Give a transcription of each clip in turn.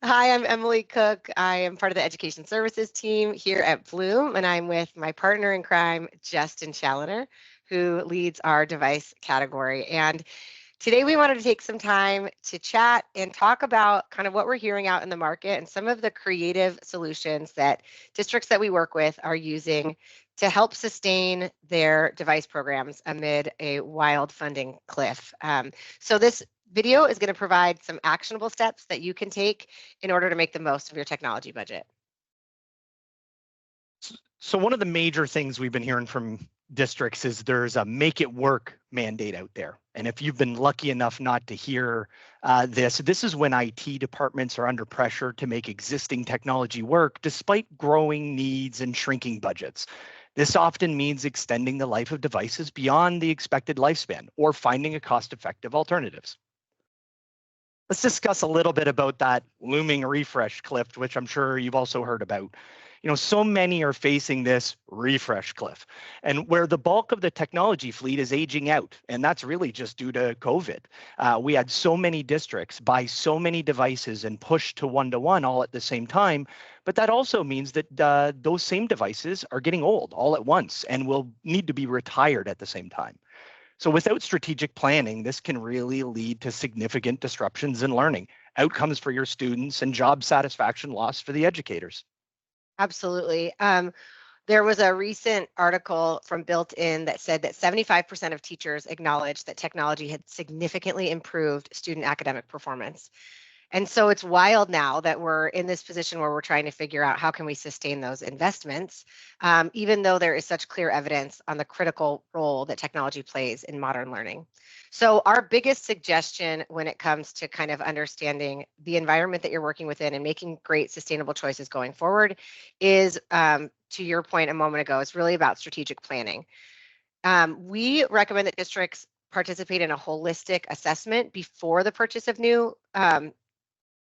Hi, I'm Emily Cook. I am part of the Education Services team here at Bluum, and I'm with my partner in crime, Justin Challoner, who leads our device category. And today we wanted to take some time to chat and talk about kind of what we're hearing out in the market and some of the creative solutions that districts that we work with are using to help sustain their device programs amid a wild funding cliff. So this video is going to provide some actionable steps that you can take in order to make the most of your technology budget. So one of the major things we've been hearing from districts is there's a make it work mandate out there. And if you've been lucky enough not to hear this is when IT departments are under pressure to make existing technology work despite growing needs and shrinking budgets. This often means extending the life of devices beyond the expected lifespan or finding a cost-effective alternatives. Let's discuss a little bit about that looming refresh cliff, which I'm sure you've also heard about. So many are facing this refresh cliff, and where the bulk of the technology fleet is aging out, and that's really just due to COVID. We had so many districts buy so many devices and push to one-to-one all at the same time, but that also means that those same devices are getting old all at once and will need to be retired at the same time. So without strategic planning, this can really lead to significant disruptions in learning, outcomes for your students, and job satisfaction loss for the educators. Absolutely. There was a recent article from Built In that said that 75% of teachers acknowledged that technology had significantly improved student academic performance. And so it's wild now that we're in this position where we're trying to figure out how can we sustain those investments, even though there is such clear evidence on the critical role that technology plays in modern learning. So our biggest suggestion when it comes to kind of understanding the environment that you're working within and making great sustainable choices going forward is, to your point a moment ago, it's really about strategic planning. We recommend that districts participate in a holistic assessment before the purchase of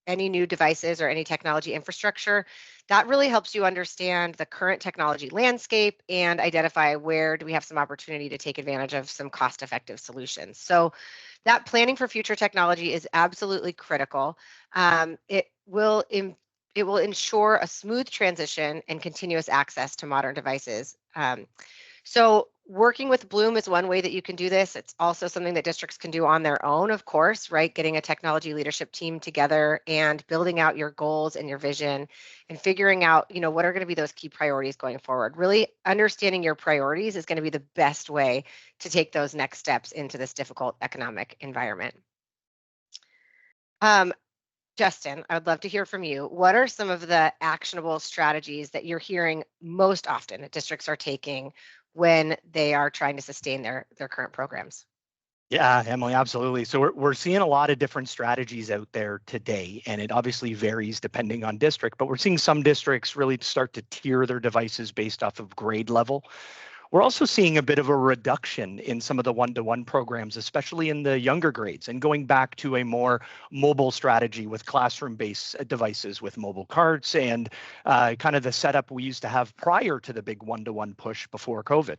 any new devices or any technology infrastructure. That really helps you understand the current technology landscape and identify where do we have some opportunity to take advantage of some cost-effective solutions. So that planning for future technology is absolutely critical. It will ensure a smooth transition and continuous access to modern devices. So working with Bluum is one way that you can do this. It's also something that districts can do on their own, of course, right? Getting a technology leadership team together and building out your goals and your vision and figuring out, what are going to be those key priorities going forward. Really understanding your priorities is going to be the best way to take those next steps into this difficult economic environment. Justin, I would love to hear from you. What are some of the actionable strategies that you're hearing most often that districts are taking when they are trying to sustain their current programs? Yeah, Emily, absolutely. So we're seeing a lot of different strategies out there today, and it obviously varies depending on district, but we're seeing some districts really start to tier their devices based off of grade level. We're also seeing a bit of a reduction in some of the one-to-one programs, especially in the younger grades, and going back to a more mobile strategy with classroom-based devices with mobile carts and kind of the setup we used to have prior to the big one-to-one push before COVID.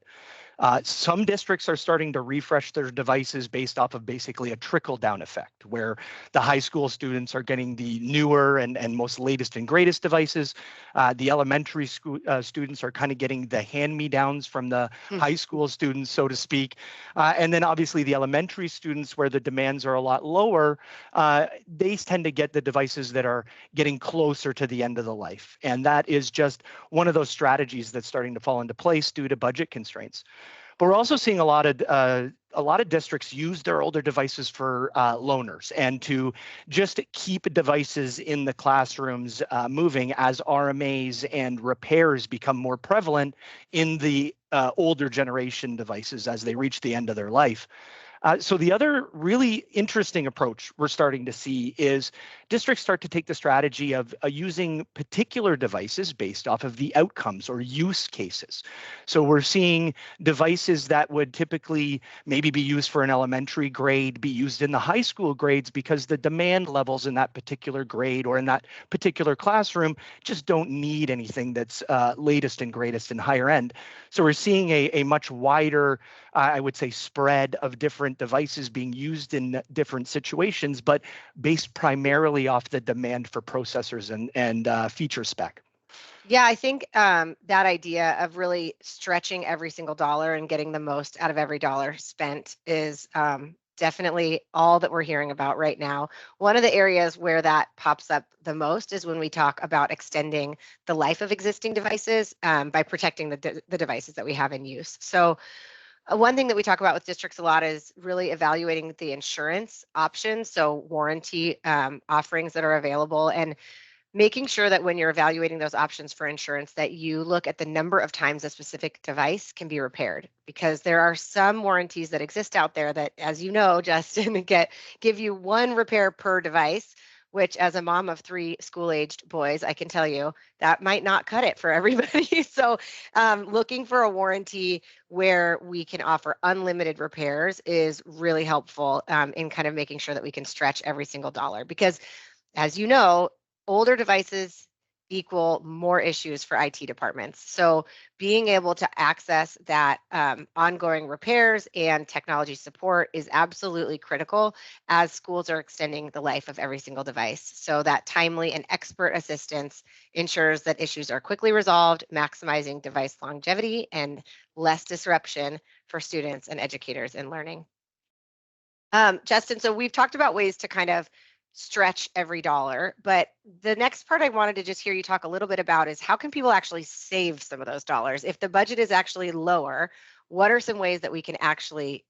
Some districts are starting to refresh their devices based off of basically a trickle-down effect, where the high school students are getting the newer and most latest and greatest devices. The elementary school students are kind of getting the hand-me-downs from the high school students, so to speak. And then obviously the elementary students, where the demands are a lot lower, they tend to get the devices that are getting closer to the end of the life. And that is just one of those strategies that's starting to fall into place due to budget constraints. But we're also seeing a lot of districts use their older devices for loaners and to just keep devices in the classrooms moving as RMAs and repairs become more prevalent in the older generation devices as they reach the end of their life. So the other really interesting approach we're starting to see is districts start to take the strategy of using particular devices based off of the outcomes or use cases. So we're seeing devices that would typically maybe be used for an elementary grade be used in the high school grades because the demand levels in that particular grade or in that particular classroom just don't need anything that's latest and greatest and higher end. So we're seeing a much wider, I would say, spread of different devices being used in different situations, but based primarily purely off the demand for processors and feature spec. Yeah, I think that idea of really stretching every single dollar and getting the most out of every dollar spent is definitely all that we're hearing about right now. One of the areas where that pops up the most is when we talk about extending the life of existing devices by protecting the devices that we have in use. So one thing that we talk about with districts a lot is really evaluating the insurance options, so warranty offerings that are available, and making sure that when you're evaluating those options for insurance that you look at the number of times a specific device can be repaired, because there are some warranties that exist out there that, as you know, Justin, give you one repair per device, which as a mom of 3 school-aged boys, I can tell you that might not cut it for everybody. So looking for a warranty where we can offer unlimited repairs is really helpful in kind of making sure that we can stretch every single dollar, because as you know, older devices equal more issues for IT departments. So being able to access that ongoing repairs and technology support is absolutely critical as schools are extending the life of every single device. So that timely and expert assistance ensures that issues are quickly resolved, maximizing device longevity and less disruption for students and educators in learning. Justin, so we've talked about ways to kind of stretch every dollar, but the next part I wanted to just hear you talk a little bit about is how can people actually save some of those dollars? If the budget is actually lower, what are some ways that we can actually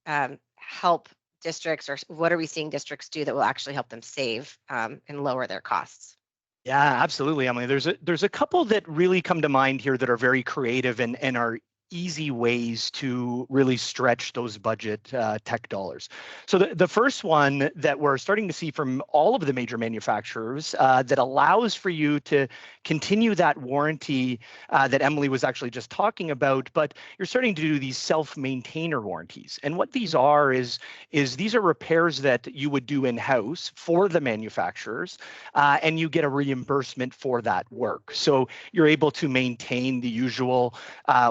help districts, or what are we seeing districts do that will actually help them save and lower their costs? Yeah, absolutely, Emily. There's a couple that really come to mind here that are very creative and are easy ways to really stretch those budget tech dollars. So the first one that we're starting to see from all of the major manufacturers that allows for you to continue that warranty that Emily was actually just talking about, but you're starting to do these self-maintainer warranties. And what these are is these are repairs that you would do in-house for the manufacturers, and you get a reimbursement for that work. So you're able to maintain the usual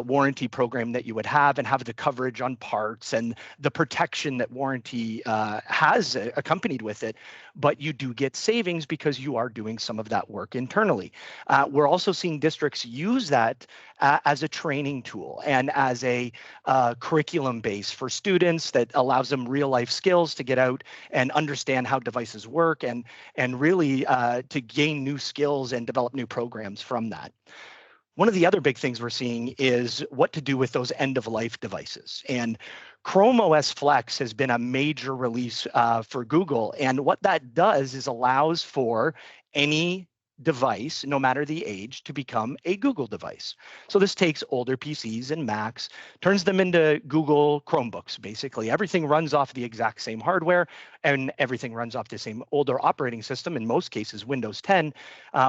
warranty program that you would have and have the coverage on parts and the protection that warranty has accompanied with it, but you do get savings because you are doing some of that work internally. We're also seeing districts use that as a training tool and as a curriculum base for students that allows them real life skills to get out and understand how devices work and really to gain new skills and develop new programs from that. One of the other big things we're seeing is what to do with those end-of-life devices. And Chrome OS Flex has been a major release for Google. And what that does is allows for any device, no matter the age, to become a Google device. So this takes older PCs and Macs, turns them into Google Chromebooks, basically. Everything runs off the exact same hardware, and everything runs off the same older operating system, in most cases Windows 10,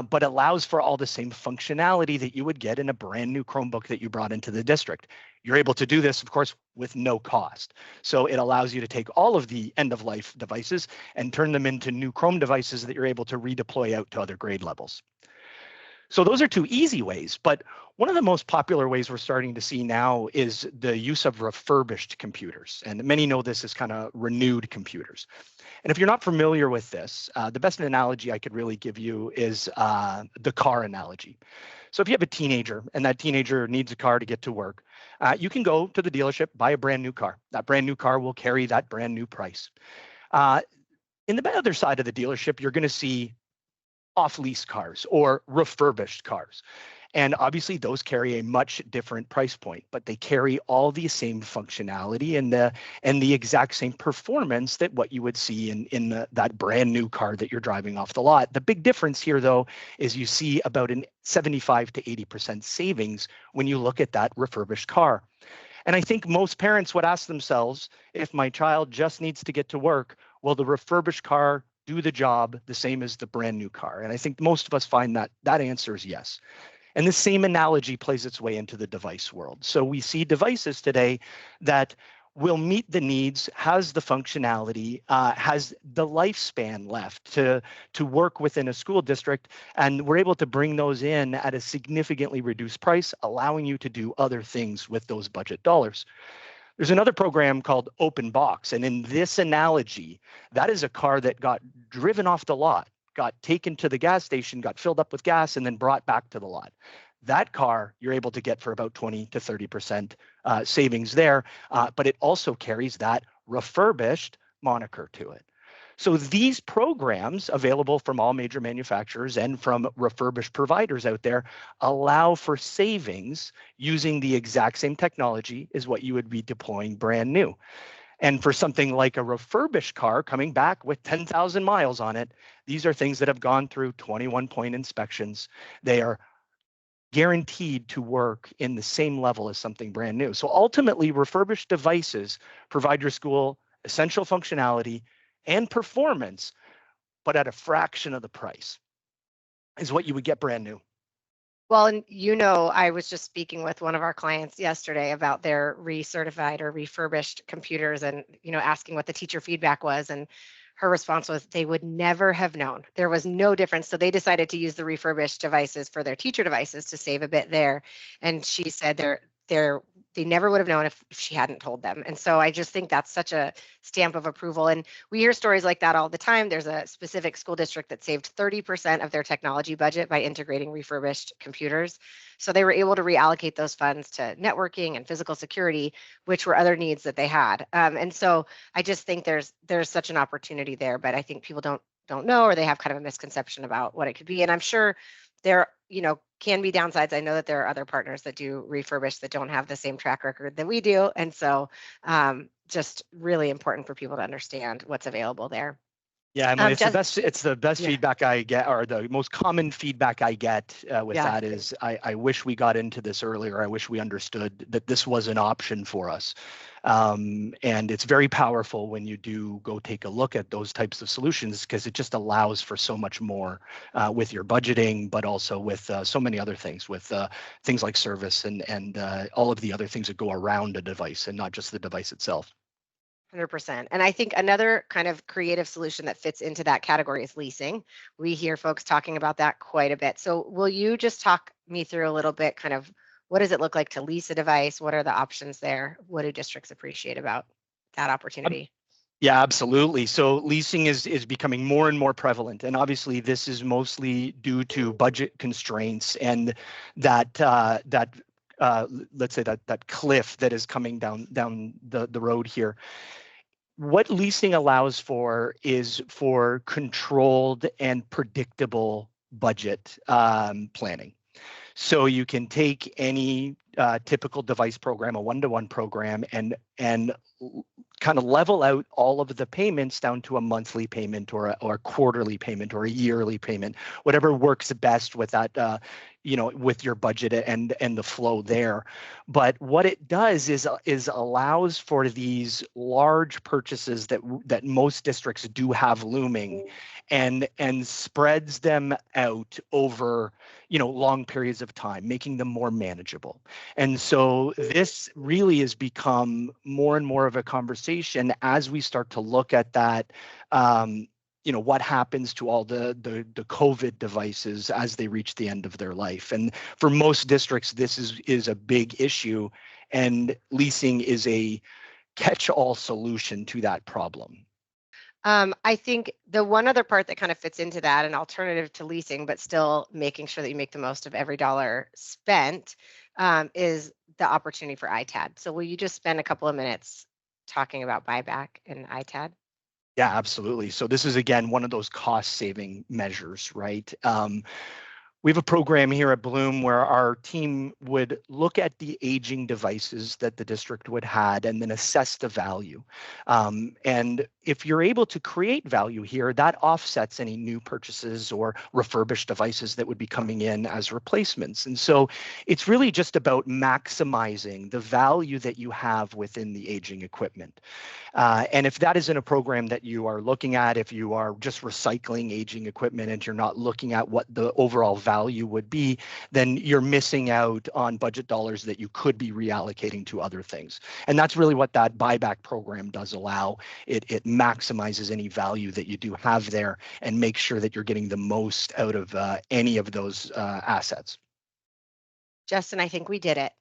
but allows for all the same functionality that you would get in a brand new Chromebook that you brought into the district. You're able to do this, of course, with no cost. So it allows you to take all of the end-of-life devices and turn them into new Chrome devices that you're able to redeploy out to other grade levels. So those are two easy ways, but one of the most popular ways we're starting to see now is the use of refurbished computers. And many know this as kind of renewed computers. And if you're not familiar with this, the best analogy I could really give you is the car analogy. So if you have a teenager and that teenager needs a car to get to work, you can go to the dealership, buy a brand new car. That brand new car will carry that brand new price. In the other side of the dealership, you're going to see off-lease cars or refurbished cars. And obviously those carry a much different price point, but they carry all the same functionality and the exact same performance that what you would see in that brand new car that you're driving off the lot. The big difference here, though, is you see about an 75 to 80% savings when you look at that refurbished car. And I think most parents would ask themselves, if my child just needs to get to work, will the refurbished car do the job the same as the brand new car? And I think most of us find that that answer is yes. And the same analogy plays its way into the device world. So we see devices today that will meet the needs, has the functionality, has the lifespan left to work within a school district, and we're able to bring those in at a significantly reduced price, allowing you to do other things with those budget dollars. There's another program called Open Box, and in this analogy, that is a car that got driven off the lot, got taken to the gas station, got filled up with gas, and then brought back to the lot. That car you're able to get for about 20 to 30% savings there, but it also carries that refurbished moniker to it. So these programs available from all major manufacturers and from refurbished providers out there allow for savings using the exact same technology as what you would be deploying brand new. And for something like a refurbished car coming back with 10,000 miles on it, these are things that have gone through 21-point inspections. They are guaranteed to work in the same level as something brand new. So ultimately, refurbished devices provide your school essential functionality and performance, but at a fraction of the price is what you would get brand new. Well, and I was just speaking with one of our clients yesterday about their recertified or refurbished computers and, asking what the teacher feedback was. And her response was they would never have known. There was no difference. So they decided to use the refurbished devices for their teacher devices to save a bit there. And she said they never would have known if she hadn't told them. And so I just think that's such a stamp of approval. And we hear stories like that all the time. There's a specific school district that saved 30% of their technology budget by integrating refurbished computers. So they were able to reallocate those funds to networking and physical security, which were other needs that they had. And so I just think there's such an opportunity there, but I think people don't know, or they have kind of a misconception about what it could be. And I'm sure there, can be downsides. I know that there are other partners that do refurbish that don't have the same track record that we do. And so just really important for people to understand what's available there. Yeah, Emily, it's the best feedback I get, or the most common feedback I get that is, I wish we got into this earlier. I wish we understood that this was an option for us. And it's very powerful when you do go take a look at those types of solutions, because it just allows for so much more with your budgeting, but also with so many other things, with things like service and all of the other things that go around a device and not just the device itself. 100%. And I think another kind of creative solution that fits into that category is leasing. We hear folks talking about that quite a bit. So will you just talk me through a little bit, kind of what does it look like to lease a device? What are the options there? What do districts appreciate about that opportunity? Yeah, absolutely. So leasing is becoming more and more prevalent, and obviously this is mostly due to budget constraints and that let's say that cliff that is coming down the road here. What leasing allows for is for controlled and predictable budget planning. So you can take any typical device program, a one-to-one program, and kind of level out all of the payments down to a monthly payment or a quarterly payment or a yearly payment, whatever works best with that, with your budget and the flow there. But what it does is allows for these large purchases that most districts do have looming, and spreads them out over long periods of time, making them more manageable. And so this really has become more and more of a conversation as we start to look at that, what happens to all the COVID devices as they reach the end of their life. And for most districts, this is a big issue, and leasing is a catch-all solution to that problem. I think the one other part that kind of fits into that, an alternative to leasing, but still making sure that you make the most of every dollar spent, is the opportunity for ITAD. So will you just spend a couple of minutes talking about buyback and ITAD? Yeah, absolutely. So this is, again, one of those cost-saving measures, right? We have a program here at Bluum where our team would look at the aging devices that the district would had and then assess the value. And if you're able to create value here, that offsets any new purchases or refurbished devices that would be coming in as replacements. And so it's really just about maximizing the value that you have within the aging equipment. And if that isn't a program that you are looking at, if you are just recycling aging equipment and you're not looking at what the overall value would be, then you're missing out on budget dollars that you could be reallocating to other things. And that's really what that buyback program does allow. It maximizes any value that you do have there and makes sure that you're getting the most out of any of those assets. Justin, I think we did it.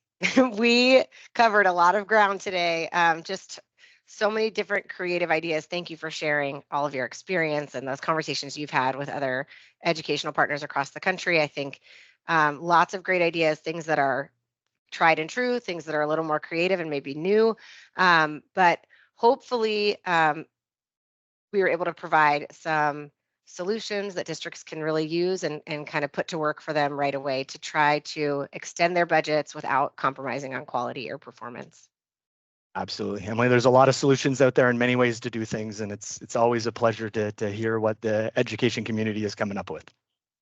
We covered a lot of ground today. Just so many different creative ideas. Thank you for sharing all of your experience and those conversations you've had with other educational partners across the country. I think lots of great ideas, things that are tried and true, things that are a little more creative and maybe new. But hopefully, we were able to provide some solutions that districts can really use and kind of put to work for them right away to try to extend their budgets without compromising on quality or performance. Absolutely, Emily. There's a lot of solutions out there and many ways to do things, and it's always a pleasure to hear what the education community is coming up with.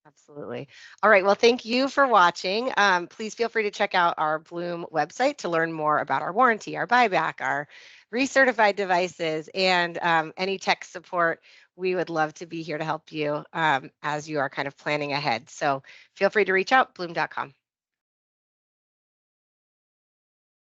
Absolutely. All right. Well, thank you for watching. Please feel free to check out our Bluum website to learn more about our warranty, our buyback, our recertified devices, and any tech support. We would love to be here to help you as you are kind of planning ahead. So feel free to reach out, bluum.com.